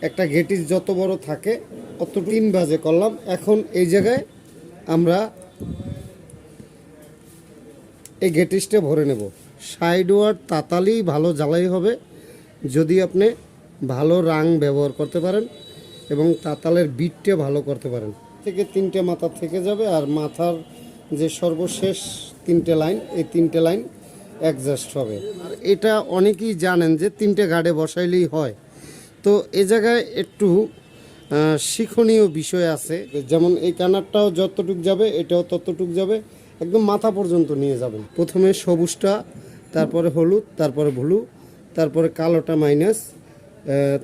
একটা গেটিস যত বড় থাকে অত 3 ভাজে করলাম। এখন এই জায়গায় আমরা এই গেটিসটা ভরে নেব। সাইড ওয়ার্ড তাতালি ভালো জ্বালাই হবে যদি আপনি ভালো রাং ব্যবহার করতে পারেন এবং তাতালের বিটটা ভালো করতে পারেন। থেকে 3টে মাথা থেকে যাবে আর মাথার যে সর্বশেষ 3টে লাইন, এই 3টে লাইন অ্যাডজাস্ট হবে। আর এটা অনেকেই জানেন যে 3টে গার্ডে বসাইলেই হয়। তো এ জায়গায় একটু শিক্ষণীয় বিষয় আছে, যেমন এই কানারটাও যতটুক যাবে এটাও ততটুক যাবে, একদম মাথা পর্যন্ত নিয়ে যাবেন। প্রথমে সবুজটা, তারপরে হলুদ, তারপরে ব্লু, তারপরে কালোটা মাইনাস,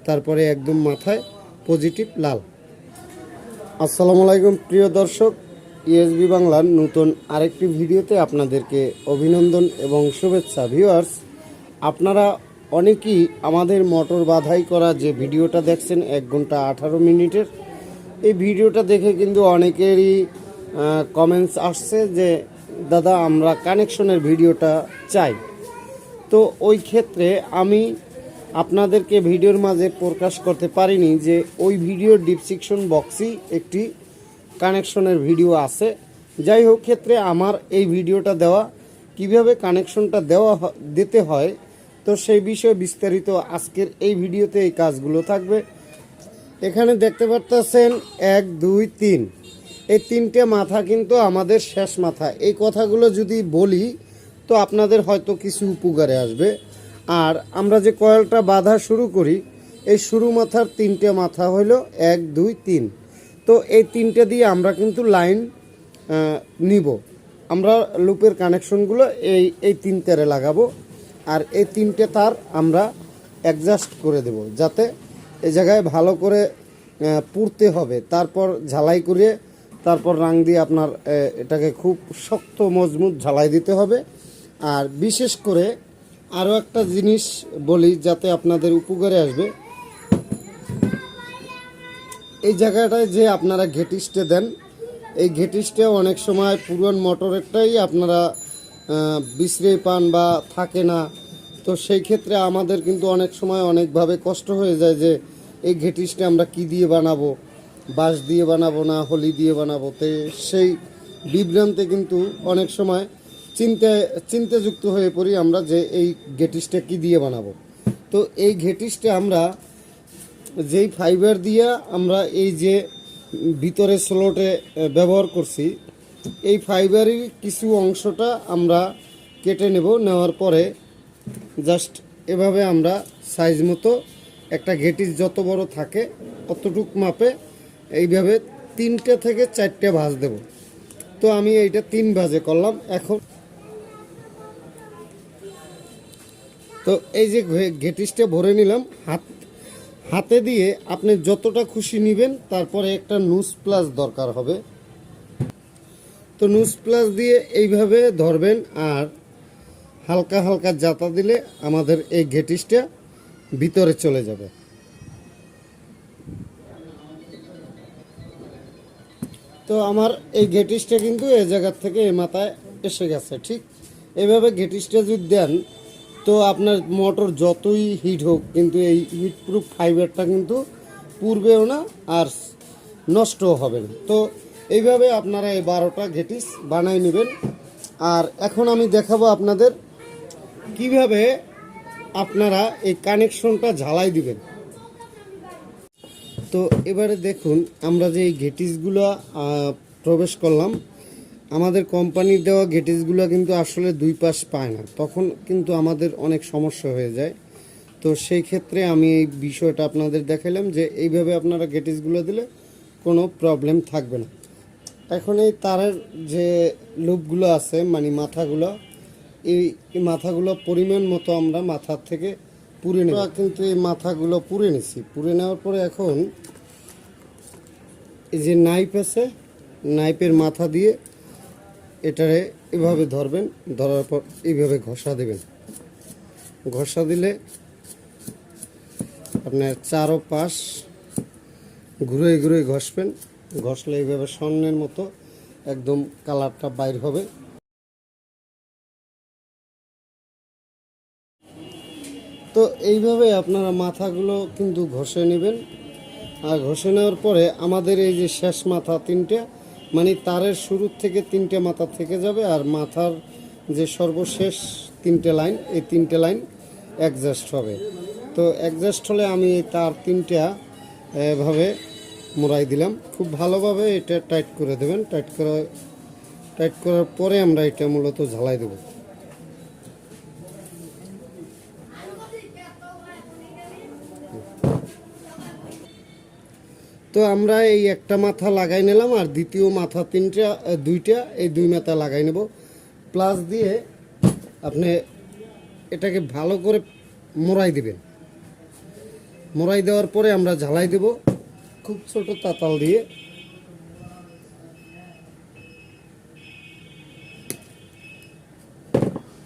তারপরে একদম মাথায় পজিটিভ লাল। আসসালামু আলাইকুম প্রিয় দর্শক, ESB বাংলার নতুন আরেকটি ভিডিওতে আপনাদেরকে অভিনন্দন এবং শুভেচ্ছা। ভিউয়ার্স, আপনারা অনেকেই আমাদের মোটর বাধাই করা যে ভিডিওটা দেখছেন 1 ঘন্টা 18 মিনিটের, এই ভিডিওটা দেখে কিন্তু অনেকেরই কমেন্টস আসছে যে দাদা আমরা কানেকশনের ভিডিওটা চাই। তো ওই ক্ষেত্রে আমি আপনাদেরকে ভিডিওর মাঝে প্রকাশ করতে পারিনি যে ওই ভিডিওর ডিসক্রিপশন বক্সেই একটি কানেকশনের ভিডিও আছে। যাই হোক, ক্ষেত্রে আমার এই ভিডিওটা দেওয়া, কিভাবে কানেকশনটা দিতে হয়, তো সেই বিষয়ে বিস্তারিত আজকের এই ভিডিওতে এই কাজগুলো থাকবে। এখানে দেখতে পারতেছেন 1 2 3, এই 3টে মাথা কিন্তু আমাদের শেষ মাথা। এই কথাগুলো যদি বলি তো আপনাদের হয়তো কিছু উপকারে আসবে। আর আমরা যে কয়েলটা বাঁধা শুরু করি, এই শুরু মাথার 3টে মাথা হলো 1 2 3। তো এই 3টে দিয়ে আমরা কিন্তু লাইন নিব। আমরা লুপের কানেকশনগুলো এই 3 তারে লাগাবো আর এই 3টে তার আমরা অ্যাডজাস্ট করে দেব, যাতে এই জায়গায় ভালো করে পুড়তে হবে। তারপর ঝালাই করে তারপর রাং দিয়ে আপনার এটাকে খুব শক্ত মজবুত ঝালাই দিতে হবে। আর বিশেষ করে আরও একটা জিনিস বলি যাতে আপনাদের উপকারে আসবে, এই জায়গাটায় যে আপনারা ঘেটিসটা দেন, এই ঘেটিসটা অনেক সময় পুরন মোটরেরটাই আপনারা বিশ্রে পান বা থাকে না। তো সেই ক্ষেত্রে আমাদের কিন্তু অনেক সময় অনেকভাবে কষ্ট হয়ে যায় যে এই ঘেটিসটা আমরা কি দিয়ে বানাবো, বাঁশ দিয়ে বানাবো না হলি দিয়ে বানাবো। তো সেই বিভ্রান্তে কিন্তু অনেক সময় চিন্তাযুক্ত হয়ে পড়ি আমরা যে এই ঘেটিসটা কি দিয়ে বানাবো। তো এই ঘেটিসটা আমরা যেই ফাইবার দিয়ে আমরা এই যে ভিতরে স্লটে ব্যবহার করছি, এই ফাইবারের কিছু অংশটা আমরা কেটে নেওয়ার পরে জাস্ট এভাবে আমরা সাইজ মতো একটা ঘেটিস যত বড় থাকে অতটুক মাপে এইভাবে 3টে থেকে 4টে ভাঁজ দেব। তো আমি এইটা 3 ভাঁজে করলাম। এখন তো এই যে ঘেটিসটা ভরে নিলাম, হাতে দিয়ে আপনি যতটা খুশি নেবেন। তারপরে একটা নুজ প্লাস দরকার হবে, তো নুজ প্লাস দিয়ে এইভাবে ধরবেন আর হালকা হালকা জাতা দিলে আমাদের এই ঘেটিসটা ভিতরে চলে যাবে। তো আমার এই ঘেটিসটা কিন্তু এই জায়গার থেকে এই মাথায় এসে গেছে। ঠিক এইভাবে ঘেটিসটা যদি দেন তো আপনার মোটর যতই হিট হোক কিন্তু এই হিট প্রুফ ফাইবারটা কিন্তু পুড়বেও না আর নষ্টও হবে না। তো এইভাবে আপনারা এই 12টা ঘেটিস বানাই নেবেন। আর এখন আমি দেখাবো আপনাদের কিভাবে আপনারা এই কানেকশনটা ঝালাই দিবেন। তো এবারে দেখুন, আমরা যে এই ঘেটিসগুলো প্রবেশ করলাম, আমাদের কোম্পানির দেওয়া ঘেটিসগুলো কিন্তু আসলে 2 পাশ পায় না, তখন কিন্তু আমাদের অনেক সমস্যা হয়ে যায়। তো সেই ক্ষেত্রে আমি এই বিষয়টা আপনাদের দেখালাম যে এইভাবে আপনারা ঘেটিসগুলো দিলে কোনো প্রবলেম থাকবে না। এখন এই তারের যে লুপগুলো আছে, মানে মাথাগুলো, এই মাথাগুলো পরিমাণ মতো আমরা মাথার থেকে পুড়ে নেব। কিন্তু এই মাথাগুলো পুড়ে নিছি, পুড়ে নেওয়ার পরে এখন এই যে নাইফ আছে, নাইফের মাথা দিয়ে এটারে এভাবে ধরবেন, ধরার পর এইভাবে ঘষা দেবেন। ঘষা দিলে আপনার চারো পাশ ঘুরে ঘুরে ঘষবেন। ঘষলে এইভাবে স্বর্ণের মতো একদম কালারটা বাইর হবে। তো এইভাবে আপনারা মাথাগুলো কিন্তু ঘষে নেবেন আর ঘষে নেওয়ার পরে আমাদের এই যে শেষ মাথা তিনটে, মানে তারের শুরু থেকে তিনটে মাথা থেকে যাবে, আর মাথার যে সর্বশেষ তিনটে লাইন, এই তিনটে লাইন অ্যাডজাস্ট হবে। তো অ্যাডজাস্ট হলে আমি এই তার তিনটা এভাবে মোড়াই দিলাম। খুব ভালোভাবে এটা টাইট করে দেবেন। টাইট করার পরে আমরা এটা মূলত ঝালাই দেব। তো আমরা এই একটা মাথা লাগাই নিলাম, আর দ্বিতীয় মাথা দুইটা এই দুই মাথা লাগাই নেব। প্লাস দিয়ে আপনি এটাকে ভালো করে মোড়াই দিবেন। মোড়াই দেওয়ার পরে আমরা ঝালাই দেব খুব ছোট তাতাল দিয়ে।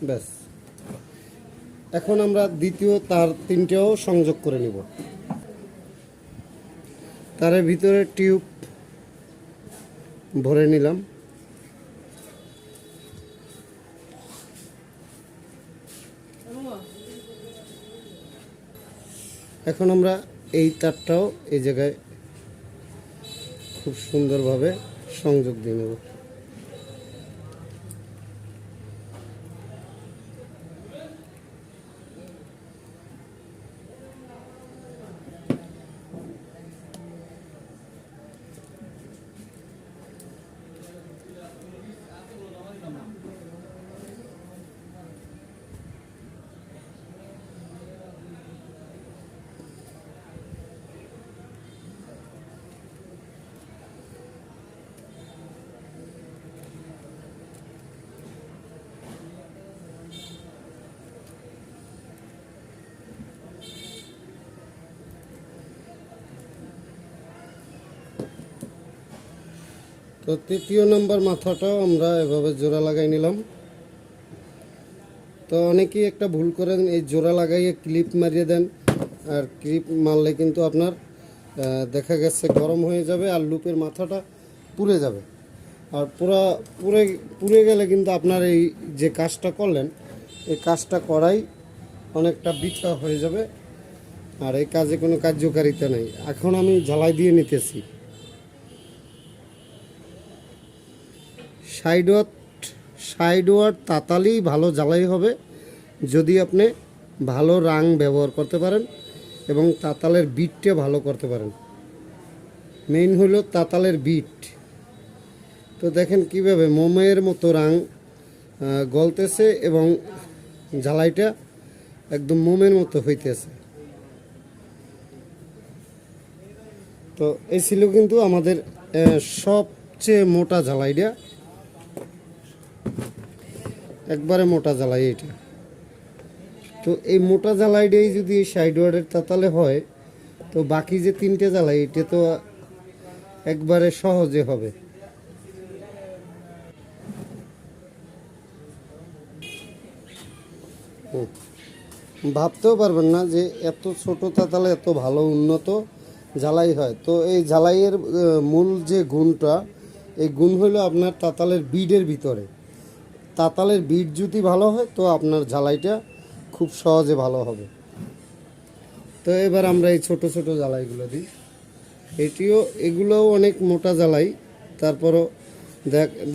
ব্যাস, এখন আমরা দ্বিতীয় তার তিনটেও সংযোগ করে নিব। তারের ভিতরে টিউব ভরে নিলাম। এখন আমরা এই তারটাও এই জায়গায় খুব সুন্দরভাবে সংযোগ দিয়ে নেব। তো তৃতীয় নম্বর মাথাটাও আমরা এভাবে জোড়া লাগাই নিলাম। তো অনেকেই একটা ভুল করেন, এই জোড়া লাগাইয়ে ক্লিপ মারিয়ে দেন, আর ক্লিপ মারলে কিন্তু আপনার দেখা গেছে গরম হয়ে যাবে আর লুপের মাথাটা পুড়ে যাবে। আর পুড়ে গেলে কিন্তু আপনার এই যে কাজটা করলেন, এই কাজটা করাই অনেকটা বৃথা হয়ে যাবে, আর এই কাজে কোনো কার্যকারিতা নেই। এখন আমি ঝালাই দিয়ে নিতেছি। সাইড ওয়ার তাতালি ভালো জ্বালাই হবে যদি আপনি ভালো রাং ব্যবহার করতে পারেন এবং তাতালের বিটটা ভালো করতে পারেন। মেইন হলো তাতালের বিট। তো দেখেন কিভাবে মোমের মতো রাং গলতেছে এবং ঝালাইটা একদম মোমের মতো হইতেছে। তো এই ছিল কিন্তু আমাদের সবচেয়ে মোটা ঝালাইটা, একবারে মোটা জ্বালাই এটা। তো এই মোটা জ্বালাইটাই যদি সাইড ওয়ার্ডের তাতালে হয়, তো বাকি যে তিনটে জ্বালাই এটা তো একবারে সহজে হবে। ভাবতেও পারবেন না যে এত ছোট তাতালে এত ভালো উন্নত জ্বালাই হয়। তো এই জ্বালাইয়ের মূল যে গুণটা, এই গুণ হলো আপনার তাতালের বিডের ভিতরে। তাতালের বিট যদি ভালো হয় তো আপনার ঝালাইটা খুব সহজে ভালো হবে। তো এবার আমরা এই ছোট ছোট জ্বালাইগুলো দিই। এগুলোও অনেক মোটা জ্বালাই। তারপরও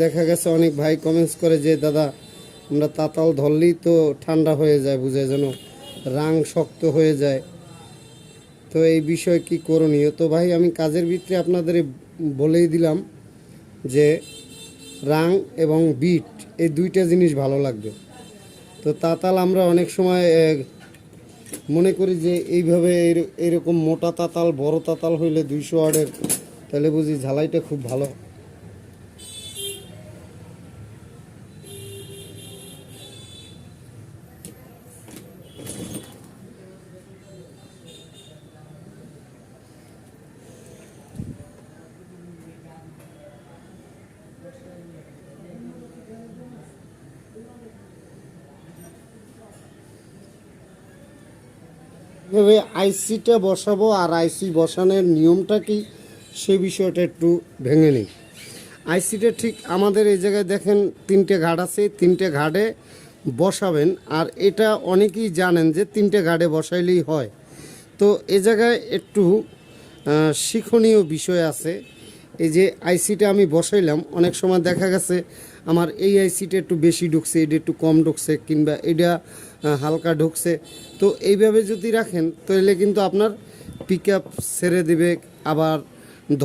দেখা গেছে অনেক ভাই কমেন্টস করে যে দাদা আমরা তাতাল ধরলেই তো ঠান্ডা হয়ে যায়, বুঝে যেন রাং শক্ত হয়ে যায়। তো এই বিষয়ে কি করণীয়? তো ভাই আমি কাজের ভিতরে আপনাদের বলেই দিলাম যে রাং এবং বিট এই দুইটা জিনিস ভালো লাগবে। তো তাতাল আমরা অনেক সময় মনে করি যে এইভাবে এরকম মোটা তাতাল, বড় তাতাল হইলে 200 ওয়াটের, তাহলে বুঝি ঝালাইটা খুব ভালো। এভাবে আইসিটা বসাবো, আর আইসি বসানোর নিয়মটা কি সে বিষয়টা একটু ভেঙে নিই। আইসিটা ঠিক আমাদের এই জায়গায় দেখেন 3টে ঘাট আছে, 3টে ঘাটে বসাবেন। আর এটা অনেকেই জানেন যে 3টে ঘাটে বসাইলেই হয়। তো এ জায়গায় একটু শিক্ষণীয় বিষয় আছে। এই যে আইসিটা আমি বসাইলাম, অনেক সময় দেখা গেছে আমার এই আইসিটা একটু বেশি ঢুকছে, এটা একটু কম ঢুকছে, কিংবা এটা হালকা ঢুকছে। তো এইভাবে যদি রাখেন তাহলে কিন্তু আপনার পিক আপ ছেড়ে দেবে, আবার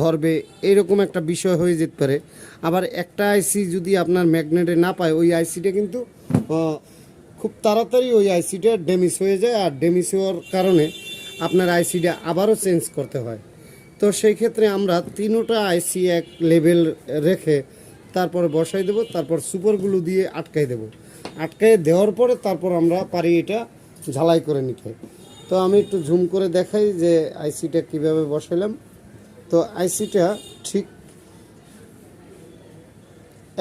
ধরবে, এরকম একটা বিষয় হয়ে যেতে পারে। আবার একটা আইসি যদি আপনার ম্যাগনেটে না পায়, ওই আইসিটা কিন্তু খুব তাড়াতাড়ি ওই আইসিটা ড্যামেজ হয়ে যায়, আর ড্যামেজ হওয়ার কারণে আপনার আইসিটা আবারও চেঞ্জ করতে হয়। তো সেই ক্ষেত্রে আমরা তিনোটা আইসি এক লেভেল রেখে তারপরে বসাই দেব, তারপর সুপারগুলো দিয়ে আটকাই দেব। আটকাই দেওয়ার পরে তারপর আমরা পারি এটা ঝালাই করে নিতে। তো আমি একটু জুম করে দেখাই যে আইসিটা কিভাবে বসাইলাম। তো আইসিটা ঠিক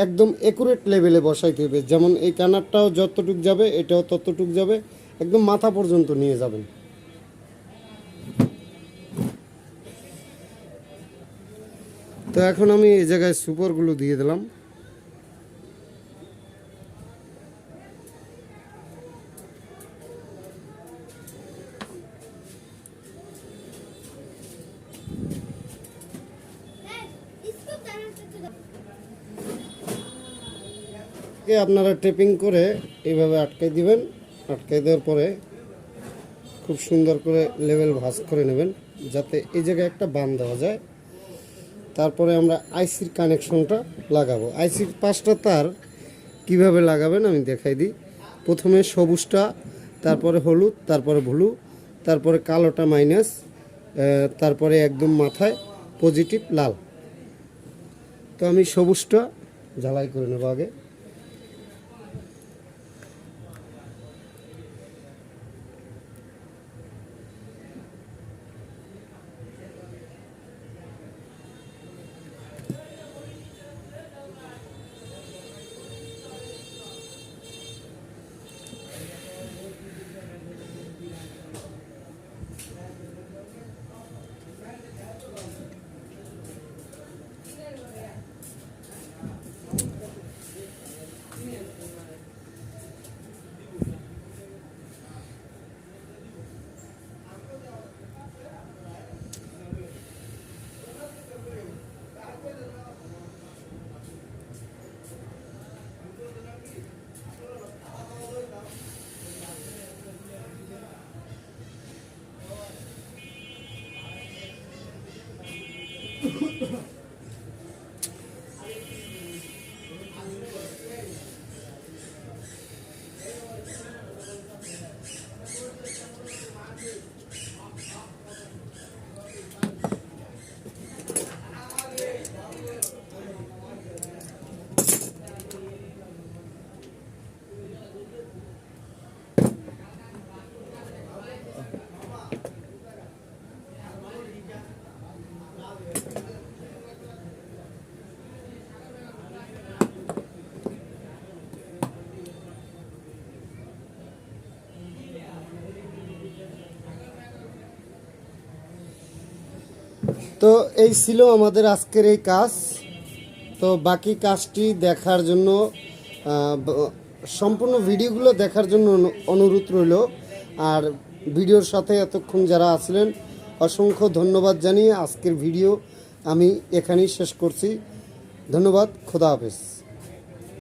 একদম একুরেট লেভেলে বসাইতে হবে, যেমন এই কানারটাও যতটুক যাবে এটাও ততটুক যাবে, একদম মাথা পর্যন্ত নিয়ে যাবেন। তো এখন আমি এই জায়গায় সুপারগুলো দিয়ে দিলাম। আপনারা টেপিং করে এইভাবে আটকাই দিবেন। আটকাই দেওয়ার পরে খুব সুন্দর করে লেভেল ভাঁজ করে নেবেন, যাতে এই জায়গায় একটা বান দেওয়া যায়। তারপরে আমরা আইসির কানেকশনটা লাগাবো। আইসির 5টা তার কিভাবে লাগাবেন আমি দেখাই দিই। প্রথমে সবুজটা, তারপরে হলুদ, তারপরে ব্লু, তারপরে কালোটা মাইনাস, তারপরে একদম মাথায় পজিটিভ লাল। তো আমি সবুজটা ঝালাই করে নেব আগে। তো এই ছিল আমাদের আজকের এই কাজ। তো বাকি কাজটি দেখার জন্য, সম্পূর্ণ ভিডিওগুলো দেখার জন্য অনুরোধ রইল। আর ভিডিওর সাথে এতক্ষণ যারা আসলেন অসংখ্য ধন্যবাদ জানিয়ে আজকের ভিডিও আমি এখানেই শেষ করছি। ধন্যবাদ, খোদা হাফেজ।